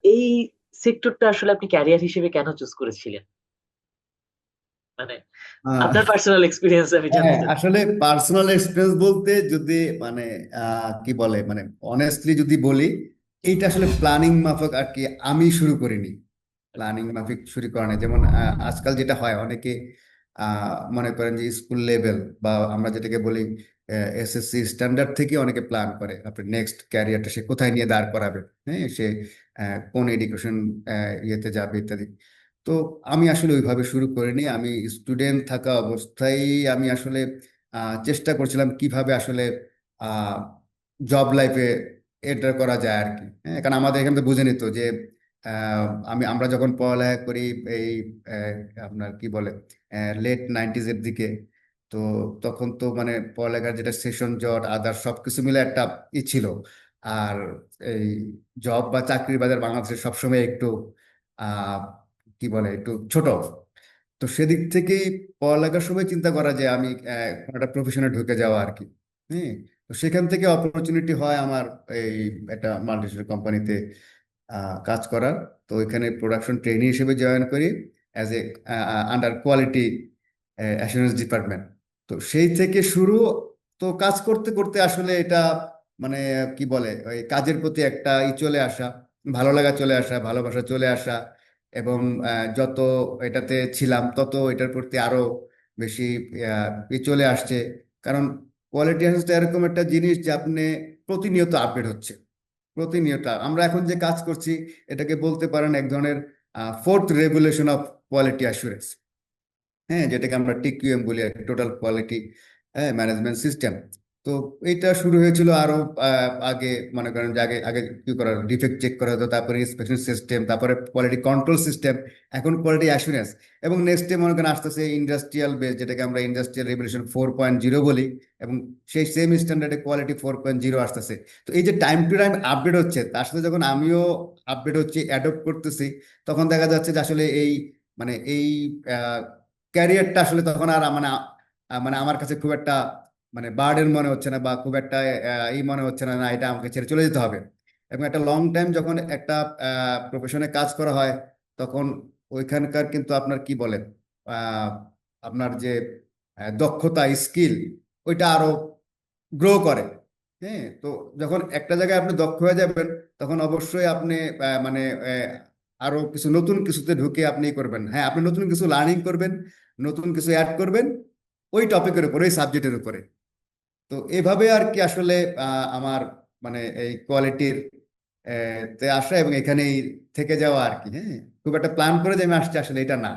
এই সেক্টরটা আসলে আপনি ক্যারিয়ার হিসেবে কেন চুজ করেছিলেন? মানে আহ, আপনার পার্সোনাল এক্সপেরিয়েন্স আমি জানতে হ্যাঁ, চাচ্ছি। আসলে পার্সোনাল এক্সপিরিয়েন্স বলতে যদি মানে কি বলে মানে অনেস্টলি যদি বলি, এইটা আসলে প্ল্যানিং মাফিক আর কি আমি শুরু করিনি। প্ল্যানিং মাফিক শুরু করা নাই। যেমন আজকাল যেটা হয়, অনেকে মনে করেন যে স্কুল লেভেল বা আমরা যেটাকে বলি এসএসসি স্ট্যান্ডার্ড থেকে অনেকে প্ল্যান করে আপনি নেক্সট ক্যারিয়ারটা সে কোথায় নিয়ে দাঁড় করাবে, হ্যাঁ সে কোন এডুকেশন ইয়েতে যাবে ইত্যাদি। তো আমি আসলে ওইভাবে শুরু করিনি। আমি স্টুডেন্ট থাকা অবস্থায় আমি আসলে চেষ্টা করছিলাম কিভাবে আসলে জব লাইফে এন্টার করা যায় আর কি। হ্যাঁ, কারণ আমাদের এখানে তো বুঝে নিত যে আহ, আমরা যখন পড়ালেখা করি এই আহ, আপনার কি বলে লেট নাইনটিজ এর দিকে, তো তখন তো মানে পড়ালেখার যেটা সেশন জট আদার সবকিছু মিলে একটা ছিল। আর এই জব বা চাকরির বাজার বাংলাদেশে সবসময় একটু আহ কি বলে একটু ছোট। তো সেদিক থেকেই পড়ালেখার সময় চিন্তা করা যে আমি কোনো একটা প্রফেশনে ঢুকে যাওয়া আর কি। হ্যাঁ, তো সেখান থেকে অপরচুনিটি হয় আমার এই একটা মাল্টিনেশনাল কোম্পানিতে কাজ করার। তো এখানে প্রোডাকশন ট্রেনি হিসেবে জয়েন করি as a under quality assurance department. তো সেই থেকে শুরু। তো কাজ করতে করতে আসলে এটা মানে কি বলে ওই কাজের প্রতি একটা চলে আসা, ভালো লাগা চলে আসা, ভালোবাসা চলে আসা। এবং যত এটাতে ছিলাম তত এটার প্রতি আরো বেশি চলে আসছে। কারণ কোয়ালিটি অ্যাসুরেন্স এরকম একটা জিনিস যে আপনি প্রতিনিয়ত আপডেট হচ্ছে। প্রতিনিয়ত আমরা এখন যে কাজ করছি এটাকে বলতে পারেন এক ধরনের fourth regulation of quality assurance. হ্যাঁ, যেটাকে আমরা টিকিউএম বলি, টোটাল কোয়ালিটি ম্যানেজমেন্ট সিস্টেম। তো এটা শুরু হয়েছিল আরো আগে। মনে করেন যে আগে আগে কি করা, ডিফেক্ট চেক করা হতো, তারপরে ইন্সপেকশন সিস্টেম, তারপরে কোয়ালিটি কন্ট্রোল সিস্টেম, এখন কোয়ালিটি অ্যাসুরেন্স। এবং নেক্সটে মনে করেন আসতেছে ইন্ডাস্ট্রিয়াল বেস, যেটাকে আমরা ইন্ডাস্ট্রিয়াল রেভলিউশন 4.0 বলি। এবং সেই সেম স্ট্যান্ডার্ডে কোয়ালিটি 4.0 আসতেছে। তো এই যে টাইম টু টাইম আপডেট হচ্ছে, তার সাথে যখন আমিও আপডেট হচ্ছি, অ্যাডপ্ট করতেছি, তখন দেখা যাচ্ছে যে আসলে এই মানে এই ক্যারিয়ারটা আসলে তখন আর মানে মানে আমার কাছে খুব একটা মানে বার্ডেন মনে হচ্ছে না, বা খুব একটা এই মনে হচ্ছে না, না এটা আমাকে ছেড়ে চলে যেতে হবে। এবং একটা লং টাইম যখন একটা প্রফেশনে কাজ করা হয়, তখন ওইখানকার কিন্তু আপনার কি বলে আহ, আপনার যে দক্ষতা স্কিল ওইটা আরো গ্রো করে। হ্যাঁ, তো যখন একটা জায়গায় আপনি দক্ষ হয়ে যাবেন, তখন অবশ্যই আপনি মানে আরো কিছু নতুন কিছুতে ঢুকে আপনি করবেন। হ্যাঁ, আপনি নতুন কিছু লার্নিং করবেন, নতুন কিছু অ্যাড করবেন ওই টপিকের উপরে, ওই সাবজেক্টের উপরে। তো এভাবে আর কি আসলে আমার মানে এই কোয়ালিটির তে আসা এবং এখানেই থেকে যাওয়া আর কি। হ্যাঁ, খুব একটা প্ল্যান করে যে আমি আসছি আসলে এটা না।